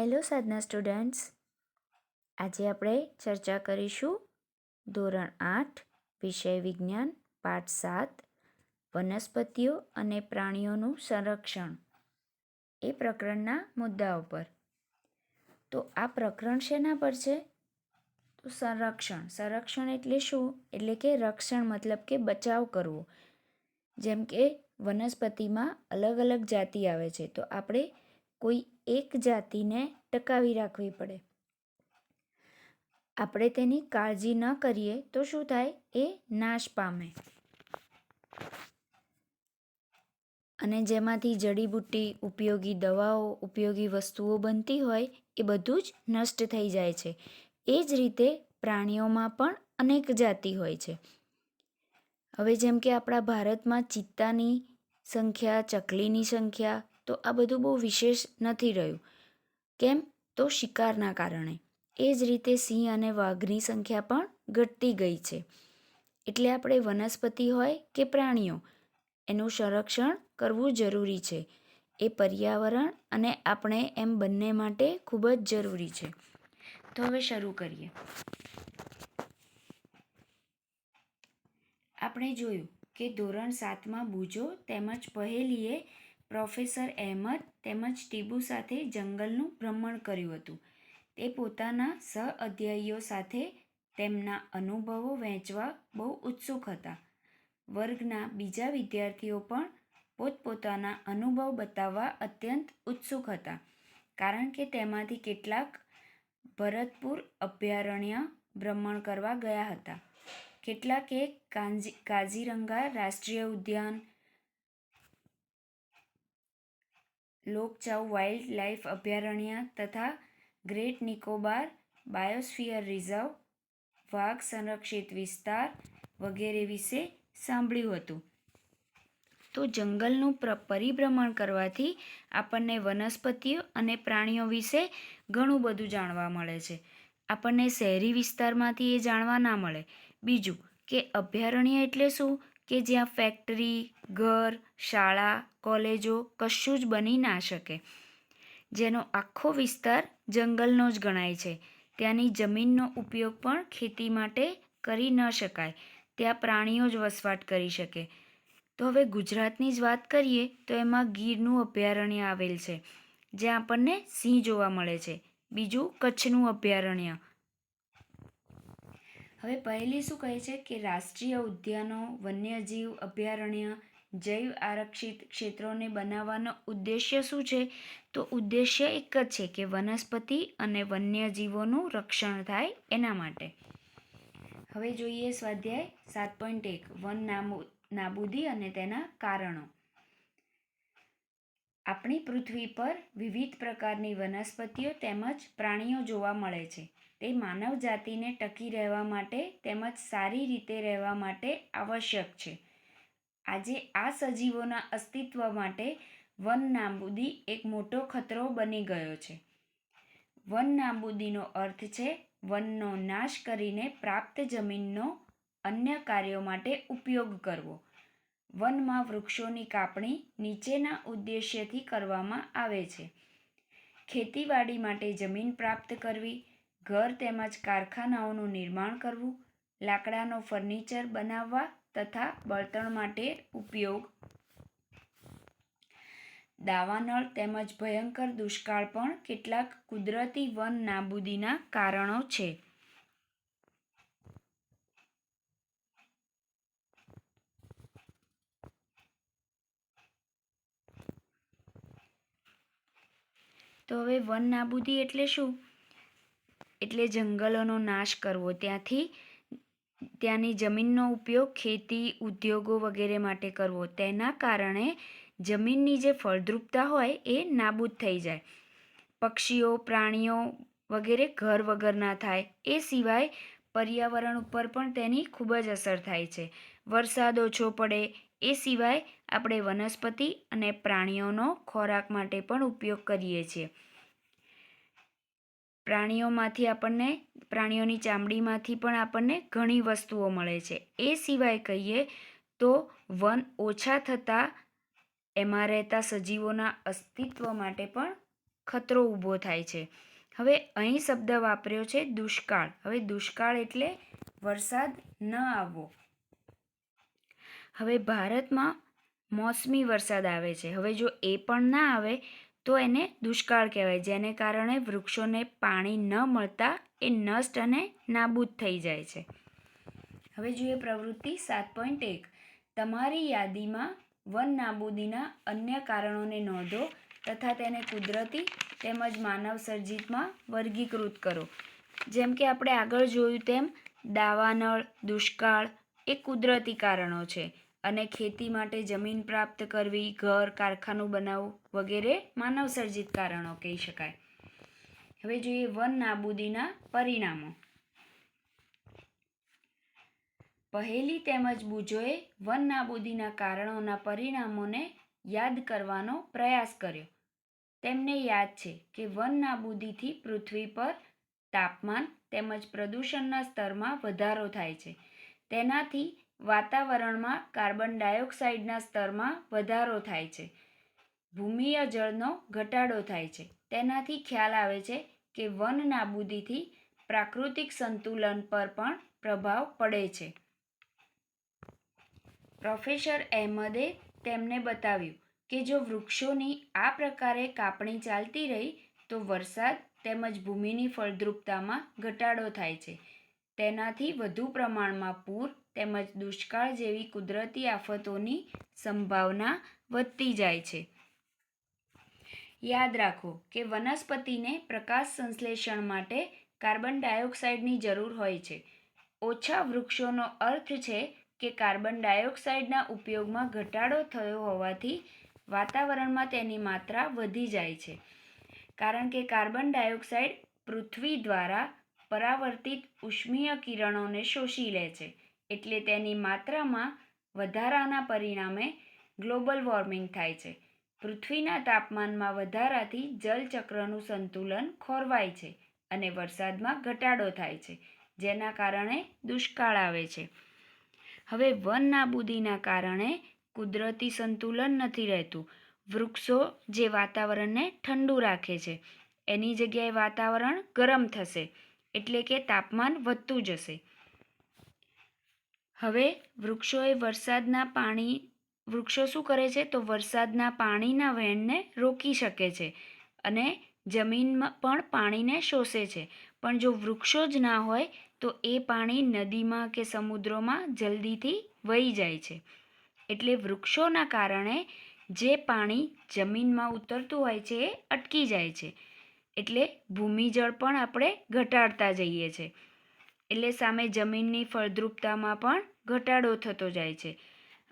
Hello સાધના students, આજે આપણે ચર્ચા કરીશું ધોરણ 8 વિષય વિજ્ઞાન પાઠ 7 વનસ્પતિઓ અને પ્રાણીઓનું સંરક્ષણ એ પ્રકરણના મુદ્દાઓ પર. તો આ પ્રકરણ શેના પર છે? તો સંરક્ષણ એટલે શું? એટલે કે રક્ષણ મતલબ કે બચાવ કરવો. જેમ કે વનસ્પતિમાં અલગ અલગ જાતિ આવે છે, તો આપણે કોઈ એક જાતિને ટકાવી રાખવી પડે. આપણે તેની કાળજી ન કરીએ તો શું થાય? એ નાશ પામે. અને જેમાંથી જડીબુટ્ટી, ઉપયોગી દવાઓ, ઉપયોગી વસ્તુઓ બનતી હોય એ બધું જ નષ્ટ થઈ જાય છે. એ જ રીતે પ્રાણીઓમાં પણ અનેક જાતિ હોય છે. હવે જેમ કે આપણા ભારતમાં ચિત્તાની સંખ્યા, ચકલીની સંખ્યા, તો આ બધું બહુ વિશેષ નથી રહ્યું. કેમ? તો શિકારના કારણે. એ જ રીતે સિંહ અને વાઘની સંખ્યા પણ ઘટતી ગઈ છે. એટલે આપણે વનસ્પતિ હોય કે પ્રાણીઓ, એનું સંરક્ષણ કરવું જરૂરી છે. એ પર્યાવરણ અને આપણે એમ બંને માટે ખૂબ જ જરૂરી છે. તો હવે શરૂ કરીએ. આપણે જોયું કે ધોરણ 7માં બુજો તેમજ પહેલીએ પ્રોફેસર અહેમદ તેમજ ટીબુ સાથે જંગલનું ભ્રમણ કર્યું હતું. તે પોતાના સહઅધ્યાયીઓ સાથે તેમના અનુભવો વહેંચવા બહુ ઉત્સુક હતા. વર્ગના બીજા વિદ્યાર્થીઓ પણ પોતપોતાના અનુભવ બતાવવા અત્યંત ઉત્સુક હતા, કારણ કે તેમાંથી કેટલાક ભરતપુર અભયારણ્ય ભ્રમણ કરવા ગયા હતા. કેટલાકે કાઝીરંગા રાષ્ટ્રીય ઉદ્યાન, લોકચાઉ વાઇલ્ડ લાઇફ અભયારણ્ય તથા ગ્રેટ નિકોબાર બાયોસ્ફિયર રિઝર્વ, વાઘ સંરક્ષિત વિસ્તાર વગેરે વિશે સાંભળ્યું હતું. તો જંગલનું પરિભ્રમણ કરવાથી આપણને વનસ્પતિઓ અને પ્રાણીઓ વિશે ઘણું બધું જાણવા મળે છે. આપણને શહેરી વિસ્તારમાંથી એ જાણવા ના મળે. બીજું કે અભયારણ્ય એટલે શું? કે જ્યાં ફેક્ટરી, ઘર, શાળા, કોલેજો કશું જ બની ના શકે. જેનો આખો વિસ્તાર જંગલનો જ ગણાય છે. ત્યાંની જમીનનો ઉપયોગ પણ ખેતી માટે કરી ન શકાય. ત્યાં પ્રાણીઓ જ વસવાટ કરી શકે. તો હવે ગુજરાતની જ વાત કરીએ તો એમાં ગીરનું અભયારણ્ય આવેલ છે, જ્યાં આપણને સિંહ જોવા મળે છે. બીજું કચ્છનું અભયારણ્ય. હવે પહેલી શું કહે છે કે રાષ્ટ્રીય ઉદ્યાનો, વન્યજીવ અભયારણ્ય, જૈવ આરક્ષિત ક્ષેત્રોને બનાવવાનો ઉદ્દેશ્ય શું છે? તો ઉદ્દેશ્ય એક જ છે કે વનસ્પતિ અને વન્યજીવોનું રક્ષણ થાય એના માટે. હવે જોઈએ સ્વાધ્યાય 7.1 વન નાબૂદી અને તેના કારણો. આપણી પૃથ્વી પર વિવિધ પ્રકારની વનસ્પતિઓ તેમજ પ્રાણીઓ જોવા મળે છે. તે માનવ જાતિને ટકી રહેવા માટે તેમજ સારી રીતે રહેવા માટે આવશ્યક છે. આજે આ સજીવોના અસ્તિત્વ માટે વન નાબૂદી એક મોટો ખતરો બની ગયો છે. વન નાબૂદીનો અર્થ છે વનનો નાશ કરીને પ્રાપ્ત જમીનનો અન્ય કાર્યો માટે ઉપયોગ કરવો. વનમાં વૃક્ષોની કાપણી નીચેના ઉદ્દેશ્યથી કરવામાં આવે છે: ખેતીવાડી માટે જમીન પ્રાપ્ત કરવી, ઘર તેમજ કારખાનાઓનું નિર્માણ કરવું, લાકડાનો ફર્નિચર બનાવવા તથા બળતણ માટે ઉપયોગ. દાવાનળ તેમજ ભયંકર દુષ્કાળ પણ કેટલાક કુદરતી વન નાબૂદીના કારણો છે. તો હવે વન નાબૂદી એટલે શું? એટલે જંગલોનો નાશ કરવો, ત્યાંની જમીનનો ઉપયોગ ખેતી, ઉદ્યોગો વગેરે માટે કરવો. તેના કારણે જમીનની જે ફળદ્રુપતા હોય એ નાબૂદ થઈ જાય. પક્ષીઓ, પ્રાણીઓ વગેરે ઘર વગર ના થાય. એ સિવાય પર્યાવરણ ઉપર પણ તેની ખૂબ જ અસર થાય છે. વરસાદ ઓછો પડે. એ સિવાય આપણે વનસ્પતિ અને પ્રાણીઓનો ખોરાક માટે પણ ઉપયોગ કરીએ છીએ. પ્રાણીઓની ચામડીમાંથી પણ આપણને ઘણી વસ્તુઓ મળે છે. એ સિવાય કહીએ તો વન ઓછા થતાં એમાં રહેતા સજીવોના અસ્તિત્વ માટે પણ ખતરો ઊભો થાય છે. હવે અહીં શબ્દ વાપર્યો છે દુષ્કાળ. હવે દુષ્કાળ એટલે વરસાદ ન આવવો. હવે ભારતમાં મોસમી વરસાદ આવે છે. હવે જો એ પણ ના આવે તો એને દુષ્કાળ કહેવાય, જેને કારણે વૃક્ષોને પાણી ન મળતા એ નષ્ટ અને નાબૂદ થઈ જાય છે. હવે જોઈએ પ્રવૃત્તિ 7.1. તમારી યાદીમાં વન નાબૂદીના અન્ય કારણોને નોંધો તથા તેને કુદરતી તેમજ માનવ સર્જિતમાં વર્ગીકૃત કરો. જેમ કે આપણે આગળ જોયું તેમ દાવાનળ, દુષ્કાળ એ કુદરતી કારણો છે અને ખેતી માટે જમીન પ્રાપ્ત કરવી, ઘર, કારખાનું બનાવવું વગેરે માનવ સર્જિત કારણો કહી શકાય. હવે જોઈએ વન નાબૂદીના પરિણામો. પહેલી તેમજ બુજોએ વન નાબૂદીના કારણોના પરિણામોને યાદ કરવાનો પ્રયાસ કર્યો. તેમને યાદ છે કે વન નાબૂદીથી પૃથ્વી પર તાપમાન તેમજ પ્રદૂષણના સ્તરમાં વધારો થાય છે. તેનાથી વાતાવરણમાં કાર્બન ડાયોક્સાઇડના સ્તરમાં વધારો થાય છે. ભૂમિય જળનો ઘટાડો થાય છે. તેનાથી ખ્યાલ આવે છે કે વન નાબૂદીથી પ્રાકૃતિક સંતુલન પર પણ પ્રભાવ પડે છે. પ્રોફેસર અહેમદે તેમને બતાવ્યું કે જો વૃક્ષોની આ પ્રકારે કાપણી ચાલતી રહી તો વરસાદ તેમજ ભૂમિની ફળદ્રુપતામાં ઘટાડો થાય છે. તેનાથી વધુ પ્રમાણમાં પૂર તેમજ દુષ્કાળ જેવી કુદરતી આફતોની સંભાવના વધતી જાય છે. યાદ રાખો કે વનસ્પતિને પ્રકાશ સંશ્લેષણ માટે કાર્બન ડાયોક્સાઇડની જરૂર હોય છે. ઓછા વૃક્ષોનો અર્થ છે કે કાર્બન ડાયોક્સાઇડના ઉપયોગમાં ઘટાડો થયો હોવાથી વાતાવરણમાં તેની માત્રા વધી જાય છે. કારણ કે કાર્બન ડાયોક્સાઇડ પૃથ્વી દ્વારા પરાવર્તિત ઉષ્મીય કિરણોને શોષી લે છે, એટલે તેની માત્રામાં વધારાના પરિણામે ગ્લોબલ વોર્મિંગ થાય છે. પૃથ્વીના તાપમાનમાં વધારાથી જલચક્રનું સંતુલન ખોરવાય છે અને વરસાદમાં ઘટાડો થાય છે, જેના કારણે દુષ્કાળ આવે છે. હવે વન નાબૂદીના કારણે કુદરતી સંતુલન નથી રહેતું. વૃક્ષો જે વાતાવરણને ઠંડુ રાખે છે એની જગ્યાએ વાતાવરણ ગરમ થશે, એટલે કે તાપમાન વધતું જશે. હવે વૃક્ષો શું કરે છે તો વરસાદના પાણીના વહેણને રોકી શકે છે અને જમીનમાં પણ પાણીને શોષે છે. પણ જો વૃક્ષો જ ના હોય તો એ પાણી નદીમાં કે સમુદ્રોમાં જલ્દીથી વહી જાય છે. એટલે વૃક્ષોના કારણે જે પાણી જમીનમાં ઉતરતું હોય છે એ અટકી જાય છે. એટલે ભૂમિજળ પણ આપણે ઘટાડતા જઈએ છીએ. એટલે સામે જમીનની ફળદ્રુપતામાં પણ ઘટાડો થતો જાય છે.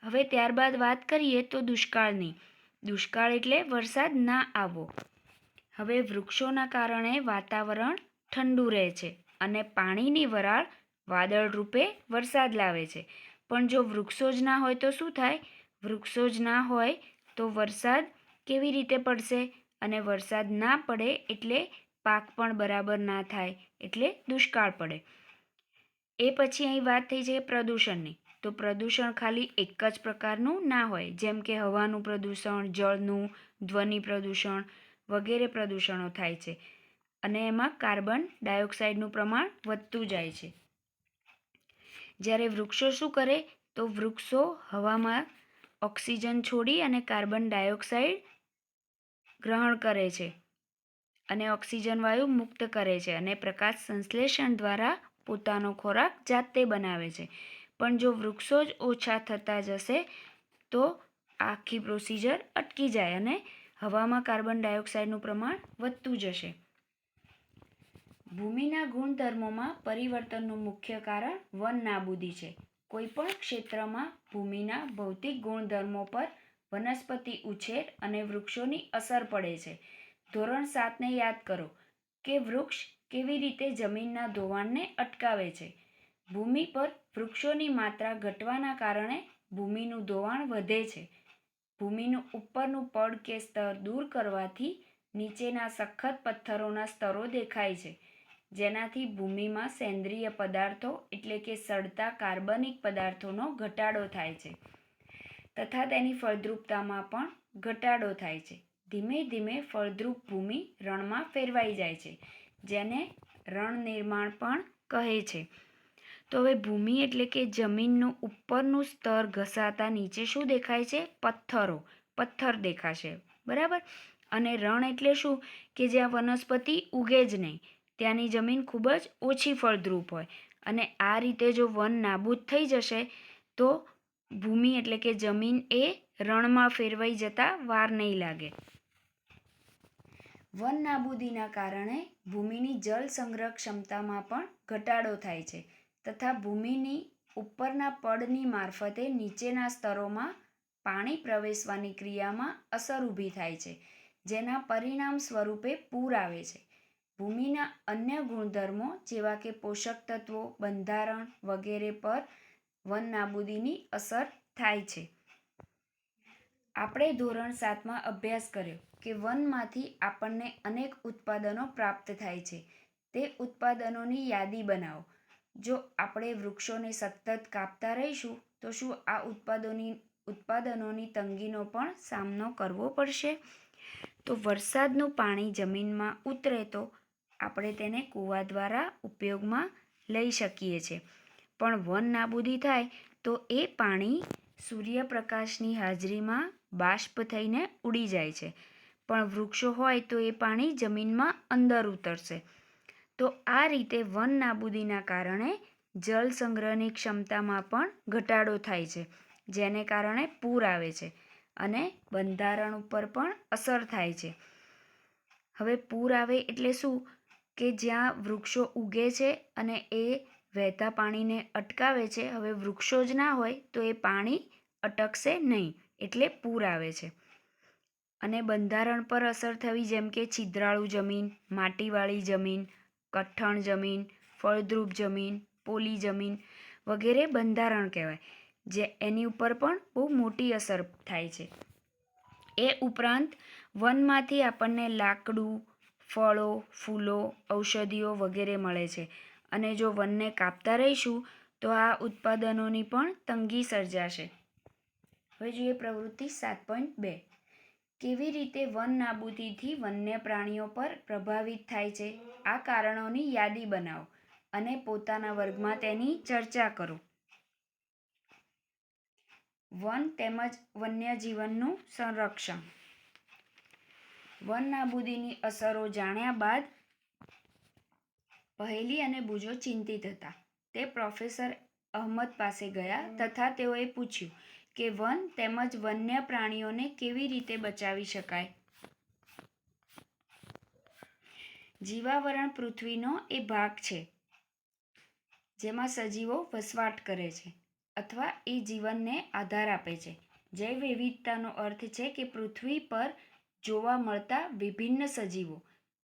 હવે ત્યારબાદ વાત કરીએ તો દુષ્કાળની. દુષ્કાળ એટલે વરસાદ ના આવવો. હવે વૃક્ષોના કારણે વાતાવરણ ઠંડુ રહે છે અને પાણીની વરાળ વાદળ રૂપે વરસાદ લાવે છે. પણ જો વૃક્ષો જ ના હોય તો શું થાય? વૃક્ષો જ ના હોય તો વરસાદ કેવી રીતે પડશે? અને વરસાદ ના પડે એટલે પાક પણ બરાબર ના થાય, એટલે દુષ્કાળ પડે. એ પછી અહીં વાત થઈ છે પ્રદૂષણની. તો પ્રદૂષણ ખાલી એક જ પ્રકારનું ના હોય, જેમ કે હવાનું પ્રદૂષણ, જળનું, ધ્વનિ પ્રદૂષણ વગેરે પ્રદૂષણો થાય છે અને એમાં કાર્બન ડાયોક્સાઇડનું પ્રમાણ વધતું જાય છે. જ્યારે વૃક્ષો શું કરે તો વૃક્ષો હવામાં ઓક્સિજન છોડી અને કાર્બન ડાયોક્સાઇડ ગ્રહણ કરે છે અને ઓક્સિજન વાયુ મુક્ત કરે છે અને પ્રકાશ સંશ્લેષણ દ્વારા પોતાનો ખોરાક જાતે બનાવે છે. પણ જો વૃક્ષો જ ઓછા થતા જશે તો આખી પ્રોસિજર અટકી જાય અને હવામાં કાર્બન ડાયોક્સાઇડનું પ્રમાણ વધતું જશે. ભૂમિના ગુણધર્મોમાં પરિવર્તનનું મુખ્ય કારણ વન નાબૂદી છે. કોઈપણ ક્ષેત્રમાં ભૂમિના ભૌતિક ગુણધર્મો પર વનસ્પતિ ઉછેર અને વૃક્ષોની અસર પડે છે. ધોરણ 7ને યાદ કરો કે વૃક્ષ કેવી રીતે જમીનના ધોવાણને અટકાવે છે. ભૂમિ પર વૃક્ષોની માત્રા ઘટવાના કારણે ભૂમિનું ધોવાણ વધે છે. ભૂમિનું ઉપરનું પડ કે સ્તર દૂર કરવાથી નીચેના સખત પથ્થરોના સ્તરો દેખાય છે, જેનાથી ભૂમિમાં સેન્દ્રિય પદાર્થો એટલે કે સડતા કાર્બનિક પદાર્થોનો ઘટાડો થાય છે તથા તેની ફળદ્રુપતામાં પણ ઘટાડો થાય છે, ધીમે ધીમે ફળદ્રુપ ભૂમિ રણમાં ફેરવાઈ જાય છે, જેને રણ નિર્માણ પણ કહે છે. તો હવે ભૂમિ એટલે કે જમીનનું ઉપરનું સ્તર ઘસાતા નીચે શું દેખાય છે? પથ્થર દેખાશે, બરાબર. અને રણ એટલે શું? કે જ્યાં વનસ્પતિ ઉગે જ નહીં, ત્યાંની જમીન ખૂબ જ ઓછી ફળદ્રુપ હોય. અને આ રીતે જો વન નાબૂદ થઈ જશે તો ભૂમિ એટલે કે જમીન એ રણમાં ફેરવાઈ જતા વાર નહીં લાગે. વન નાબૂદીના કારણે ભૂમિની જળ સંગ્રહ ક્ષમતામાં પણ ઘટાડો થાય છે તથા ભૂમિની ઉપરના પડની મારફતે નીચેના સ્તરોમાં પાણી પ્રવેશવાની ક્રિયામાં અસર ઊભી થાય છે, જેના પરિણામ સ્વરૂપે પૂર આવે છે. ભૂમિના અન્ય ગુણધર્મો જેવા કે પોષક તત્વો, બંધારણ વગેરે પર વન નાબૂદીની અસર થાય છે. આપણે ધોરણ 7માં અભ્યાસ કર્યો કે વનમાંથી આપણને અનેક ઉત્પાદનો પ્રાપ્ત થાય છે. તે ઉત્પાદનોની યાદી બનાવો. જો આપણે વૃક્ષોને સતત કાપતા રહીશું તો શું આ ઉત્પાદનોની તંગીનો પણ સામનો કરવો પડશે? તો વરસાદનું પાણી જમીનમાં ઉતરે તો આપણે તેને કૂવા દ્વારા ઉપયોગમાં લઈ શકીએ છીએ. પણ વન નાબૂદી થાય તો એ પાણી સૂર્યપ્રકાશની હાજરીમાં બાષ્પ થઈને ઉડી જાય છે. પણ વૃક્ષો હોય તો એ પાણી જમીનમાં અંદર ઉતરશે. તો આ રીતે વન નાબૂદીના કારણે જળ સંગ્રહની ક્ષમતામાં પણ ઘટાડો થાય છે, જેને કારણે પૂર આવે છે અને બંધારણ ઉપર પણ અસર થાય છે. હવે પૂર આવે એટલે શું? કે જ્યાં વૃક્ષો ઉગે છે અને એ વહેતા પાણીને અટકાવે છે. હવે વૃક્ષો જ ના હોય તો એ પાણી અટકશે નહીં, એટલે પૂર આવે છે. અને બંધારણ પર અસર થવી, જેમ કે છિદ્રાળુ જમીન, માટીવાળી જમીન, કઠણ જમીન, ફળદ્રુપ જમીન, પોલી જમીન વગેરે બંધારણ કહેવાય, જે એની ઉપર પણ બહુ મોટી અસર થાય છે. એ ઉપરાંત વનમાંથી આપણને લાકડું, ફળો, ફૂલો, ઔષધિઓ વગેરે મળે છે. અને જો વનને કાપતા રહીશું તો આ ઉત્પાદનોની પણ તંગી સર્જાશે. હવે જોઈએ પ્રવૃત્તિ 7.2. કેવી રીતે વન નાબૂદીથી વન્ય પ્રાણીઓ પર પ્રભાવિત થાય છે? આ કારણોની યાદી બનાવો અને પોતાના વર્ગમાં તેની ચર્ચા કરો. વન તેમજ વન્યજીવનનું સંરક્ષણ. વન નાબૂદીની અસરો જાણ્યા બાદ પહેલી અને બુજો ચિંતિત હતા. તે પ્રોફેસર અહમદ પાસે ગયા તથા તેઓએ પૂછ્યું કે વન તેમજ વન્ય પ્રાણીઓને કેવી રીતે બચાવી શકાય. જીવાવરણ પૃથ્વીનો એ ભાગ છે જેમાં સજીવો વસવાટ કરે છે અથવા એ જીવનને આધાર આપે છે. જૈવ વિવિધતાનો અર્થ છે કે પૃથ્વી પર જોવા મળતા વિભિન્ન સજીવો,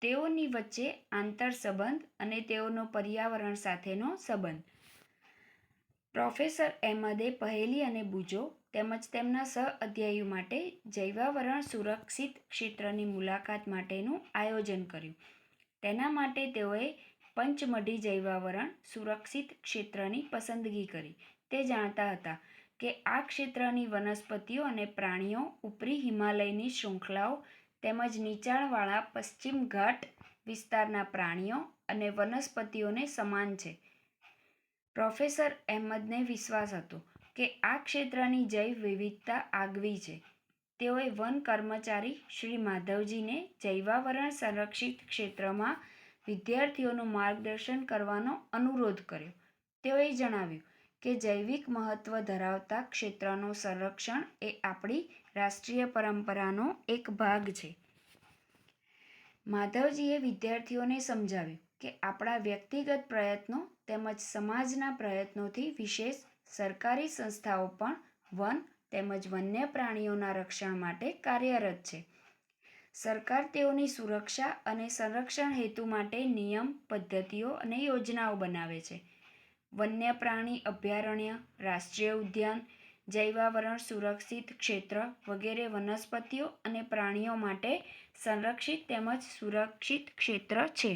તેઓની વચ્ચે આંતરસંબંધ અને તેઓનો પર્યાવરણ સાથેનો સંબંધ. પ્રોફેસર અહેમદે પહેલી અને બુજો તેમજ તેમના સહઅધ્યાયીઓ માટે જૈવાવરણ સુરક્ષિત ક્ષેત્રની મુલાકાત માટેનું આયોજન કર્યું. તેના માટે તેઓએ પંચમઢી જૈવાવરણ સુરક્ષિત ક્ષેત્રની પસંદગી કરી. તે જાણતા હતા કે આ ક્ષેત્રની વનસ્પતિઓ અને પ્રાણીઓ ઉપરી હિમાલયની શૃંખલાઓ તેમજ નીચાણવાળા પશ્ચિમ ઘાટ વિસ્તારના પ્રાણીઓ અને વનસ્પતિઓને સમાન છે. પ્રોફેસર અહેમદને વિશ્વાસ હતો કે આ ક્ષેત્રની જૈવ વિવિધતા આગવી છે. તેઓએ વન કર્મચારી શ્રી માધવજીને જૈવાવરણ સંરક્ષિત ક્ષેત્રમાં વિદ્યાર્થીઓનું માર્ગદર્શન કરવાનો અનુરોધ કર્યો. તેઓએ જણાવ્યું કે જૈવિક મહત્વ ધરાવતા ક્ષેત્રનું સંરક્ષણ એ આપણી રાષ્ટ્રીય પરંપરાનો એક ભાગ છે. માધવજીએ વિદ્યાર્થીઓને સમજાવ્યું કે આપણા વ્યક્તિગત પ્રયત્નો તેમજ સમાજના પ્રયત્નોથી વિશેષ સરકારી સંસ્થાઓ પણ વન તેમજ વન્ય પ્રાણીઓના રક્ષણ માટે કાર્યરત છે. સરકાર તેઓની સુરક્ષા અને સંરક્ષણ હેતુ માટે નિયમ, પદ્ધતિઓ અને યોજનાઓ બનાવે છે. વન્ય પ્રાણી અભયારણ્ય, રાષ્ટ્રીય ઉદ્યાન, જૈવાવરણ સુરક્ષિત ક્ષેત્ર વગેરે વનસ્પતિઓ અને પ્રાણીઓ માટે સંરક્ષિત તેમજ સુરક્ષિત ક્ષેત્ર છે.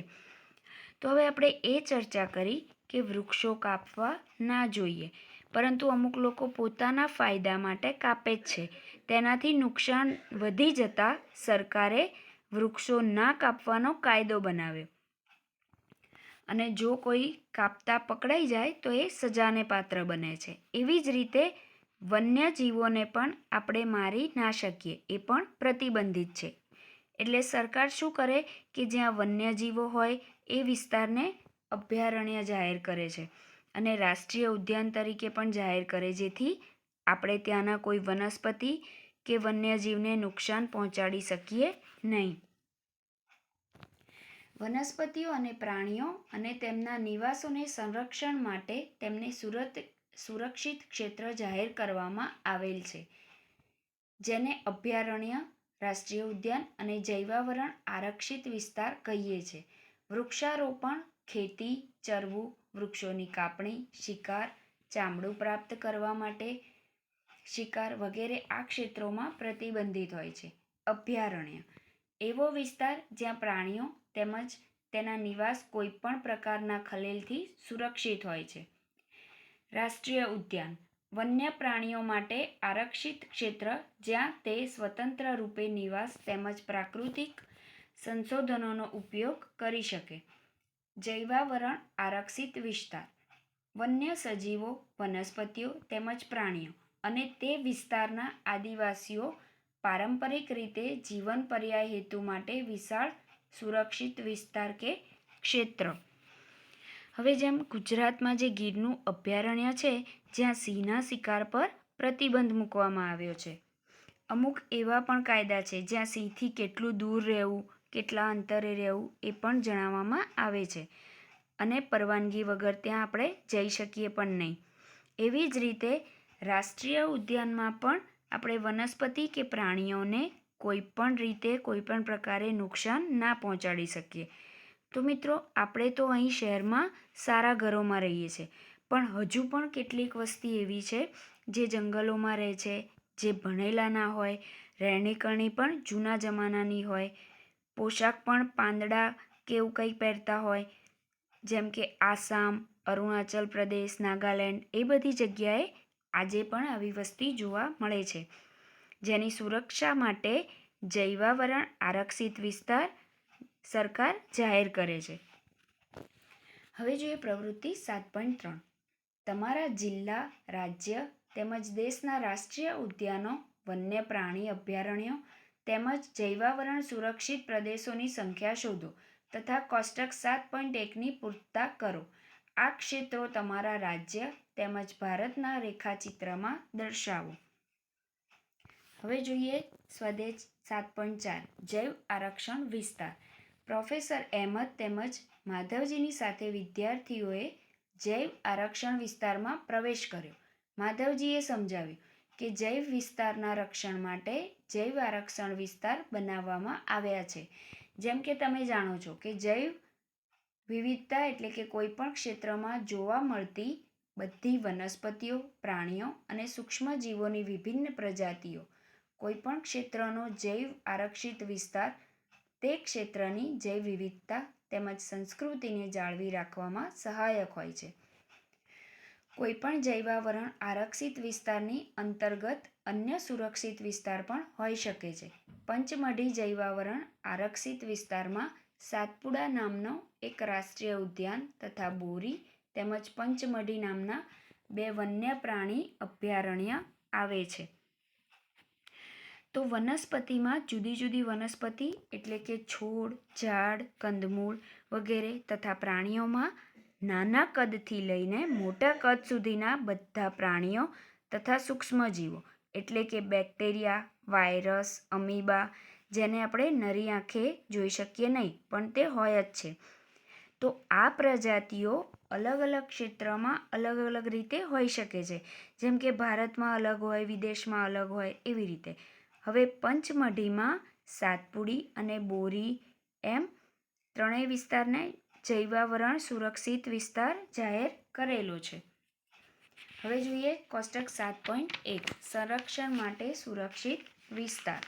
તો હવે આપણે એ ચર્ચા કરી કે વૃક્ષો કાપવા ના જોઈએ, પરંતુ અમુક લોકો પોતાના ફાયદા માટે કાપે જ છે. તેનાથી નુકસાન વધી જતાં સરકારે વૃક્ષો ના કાપવાનો કાયદો બનાવ્યો અને જો કોઈ કાપતા પકડાઈ જાય તો એ સજાને પાત્ર બને છે. એવી જ રીતે વન્યજીવોને પણ આપણે મારી ના શકીએ, એ પણ પ્રતિબંધિત છે. એટલે સરકાર શું કરે કે જ્યાં વન્યજીવો હોય એ વિસ્તારને અભયારણ્ય જાહેર કરે છે અને રાષ્ટ્રીય ઉદ્યાન તરીકે પણ જાહેર કરે, જેથી આપણે ત્યાંના કોઈ વનસ્પતિ કે વન્યજીવને નુકસાન પહોંચાડી શકીએ નહીં. વનસ્પતિઓ અને પ્રાણીઓ અને તેમના નિવાસોને સંરક્ષણ માટે તેમને સુરક્ષિત ક્ષેત્ર જાહેર કરવામાં આવેલ છે, જેને અભયારણ્ય, રાષ્ટ્રીય ઉદ્યાન અને જૈવાવરણ આરક્ષિત વિસ્તાર કહીએ છીએ. વૃક્ષારોપણ, ખેતી, ચરવું, વૃક્ષોની કાપણી, શિકાર, ચામડું પ્રાપ્ત કરવા માટે શિકાર વગેરે આ ક્ષેત્રોમાં પ્રતિબંધિત હોય છે. અભયારણ્ય એવો વિસ્તાર જ્યાં પ્રાણીઓ તેમજ તેના નિવાસ કોઈપણ પ્રકારના ખલેલથી સુરક્ષિત હોય છે. રાષ્ટ્રીય ઉદ્યાન વન્ય પ્રાણીઓ માટે આરક્ષિત ક્ષેત્ર જ્યાં તે સ્વતંત્ર રૂપે નિવાસ તેમજ પ્રાકૃતિક સંસાધનોનો ઉપયોગ કરી શકે. જૈવાવરણ આરક્ષિત વિસ્તાર વન્ય સજીવો, વનસ્પતિઓ તેમજ પ્રાણીઓ અને તે વિસ્તારના આદિવાસીઓ પારંપરિક રીતે જીવન પર્યાય હેતુ માટે વિશાળ સુરક્ષિત વિસ્તાર કે ક્ષેત્ર. હવે જેમ ગુજરાતમાં જે ગીરનું અભયારણ્ય છે, જ્યાં સિંહના શિકાર પર પ્રતિબંધ મૂકવામાં આવ્યો છે. અમુક એવા પણ કાયદા છે જ્યાં સિંહથી કેટલું દૂર રહેવું, કેટલા અંતરે રહેવું એ પણ જણાવવામાં આવે છે અને પરવાનગી વગર ત્યાં આપણે જઈ શકીએ પણ નહીં. એવી જ રીતે રાષ્ટ્રીય ઉદ્યાનમાં પણ આપણે વનસ્પતિ કે પ્રાણીઓને કોઈપણ રીતે કોઈપણ પ્રકારે નુકસાન ના પહોંચાડી શકીએ. તો મિત્રો, આપણે તો અહીં શહેરમાં સારા ઘરોમાં રહીએ છીએ, પણ હજુ પણ કેટલીક વસ્તી એવી છે જે જંગલોમાં રહે છે, જે ભણેલા ના હોય, રહેણીકરણી પણ જૂના જમાનાની હોય, પોશાક પણ પાંદડા કે એવું કંઈ પહેરતા હોય, જેમ કે આસામ, અરુણાચલ પ્રદેશ, નાગાલેન્ડ એ બધી જગ્યાએ આજે પણ આવી વસ્તી જોવા મળે છે, જેની સુરક્ષા માટે જૈવાવરણ આરક્ષિત વિસ્તાર સરકાર જાહેર કરે છે. હવે જોઈએ પ્રવૃત્તિ 7.3. તમારા જિલ્લા, રાજ્ય તેમજ દેશના રાષ્ટ્રીય ઉદ્યાનો, વન્ય પ્રાણી અભયારણ્યો તેમજ જૈવાવરણ સુરક્ષિત પ્રદેશોની સંખ્યા શોધો તથા કોષ્ટક 7.1ની પૂર્તતા કરો. આ ક્ષેત્રો તમારા રાજ્ય તેમજ ભારતના રેખાચિત્રમાં દર્શાવો. હવે જોઈએ સ્વદેશ 7.4 જૈવ આરક્ષણ વિસ્તાર. પ્રોફેસર અહેમદ તેમજ માધવજીની સાથે વિદ્યાર્થીઓએ જૈવ આરક્ષણ વિસ્તારમાં પ્રવેશ કર્યો. માધવજીએ સમજાવ્યું કે જૈવ વિસ્તારના રક્ષણ માટે જૈવ આરક્ષણ વિસ્તાર બનાવવામાં આવ્યા છે. જેમ કે તમે જાણો છો કે જૈવ વિવિધતા એટલે કે કોઈપણ ક્ષેત્રમાં જોવા મળતી બધી વનસ્પતિઓ, પ્રાણીઓ અને સૂક્ષ્મજીવોની વિભિન્ન પ્રજાતિઓ, કોઈપણ ક્ષેત્રનો જૈવ આરક્ષિત વિસ્તાર તે ક્ષેત્રની જૈવ વિવિધતા તેમજ સંસ્કૃતિને જાળવી રાખવામાં સહાયક હોય છે. કોઈપણ જૈવાવરણ આરક્ષિત વિસ્તારની અંતર્ગત અન્ય સુરક્ષિત વિસ્તાર પણ હોઈ શકે છે. પંચમઢી જૈવાવરણ આરક્ષિત વિસ્તારમાં સાતપુડા નામનો એક રાષ્ટ્રીય ઉદ્યાન તથા બોરી તેમજ પંચમઢી નામના 2 વન્ય પ્રાણી અભયારણ્ય આવે છે. તો વનસ્પતિમાં જુદી જુદી વનસ્પતિ એટલે કે છોડ, ઝાડ, કંદમૂળ વગેરે તથા પ્રાણીઓમાં નાના કદથી લઈને મોટા કદ સુધીના બધા પ્રાણીઓ તથા સૂક્ષ્મજીવો એટલે કે બેક્ટેરિયા, વાયરસ, અમીબા, જેને આપણે નરી આંખે જોઈ શકીએ નહીં પણ તે હોય જ છે. તો આ પ્રજાતિઓ અલગ અલગ ક્ષેત્રમાં અલગ અલગ રીતે હોઈ શકે છે. જેમ કે ભારતમાં અલગ હોય, વિદેશમાં અલગ હોય, એવી રીતે. હવે પંચમઢીમાં સાતપુડી અને બોરી એમ ત્રણેય વિસ્તારને જૈવાવરણ સુરક્ષિત વિસ્તાર જાહેર કરેલો છે. હવે જોઈએ કોષ્ટક 7.1 સંરક્ષણ માટે સુરક્ષિત વિસ્તાર.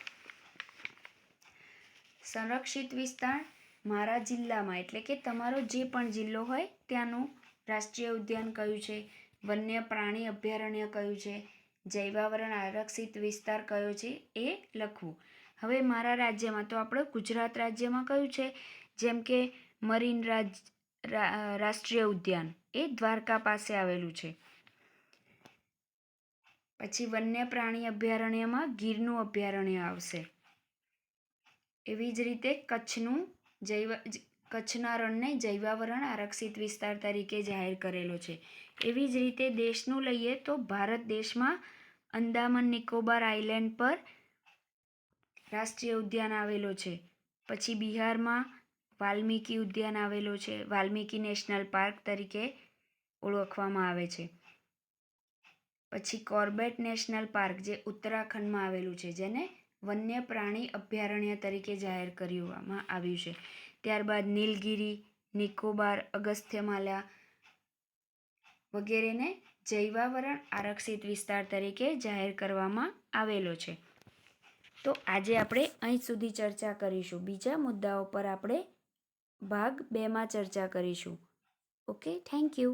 સંરક્ષિત વિસ્તાર મારા જિલ્લામાં એટલે કે તમારો જે પણ જિલ્લો હોય ત્યાંનું રાષ્ટ્રીય ઉદ્યાન કયું છે, વન્ય પ્રાણી અભયારણ્ય કયું છે, જૈવાવરણ આરક્ષિત વિસ્તાર કયો છે એ લખવું. હવે મારા રાજ્યમાં તો આપણે ગુજરાત રાજ્યમાં કયું છે, જેમ કે મરીન રાષ્ટ્રીય ઉદ્યાન એ દ્વારકા પાસે આવેલું છે. પછી વન્ય પ્રાણી અભયારણ્યમાં ગીરનું અભયારણ્ય આવશે. એવી જ રીતે કચ્છના રણને જૈવાવરણ આરક્ષિત વિસ્તાર તરીકે જાહેર કરેલો છે. એવી જ રીતે દેશનું લઈએ તો ભારત દેશમાં અંદામાન નિકોબાર આઇલેન્ડ પર રાષ્ટ્રીય ઉદ્યાન આવેલો છે. પછી બિહારમાં વાલ્મીકી ઉદ્યાન આવેલો છે, વાલ્મીકી નેશનલ પાર્ક તરીકે ઓળખવામાં આવે છે. પછી કોર્બેટ નેશનલ પાર્ક જે ઉત્તરાખંડમાં આવેલું છે, જેને વન્ય પ્રાણી અભયારણ્ય તરીકે જાહેર કરવામાં આવ્યું છે. ત્યારબાદ નીલગિરી, નિકોબાર, અગસ્ત્યમાલા વગેરેને જૈવાવરણ આરક્ષિત વિસ્તાર તરીકે જાહેર કરવામાં આવેલો છે. તો આજે આપણે અહીં સુધી ચર્ચા કરીશું. બીજા મુદ્દાઓ પર આપણે ભાગ 2માં ચર્ચા કરીશું. Okay, thank you.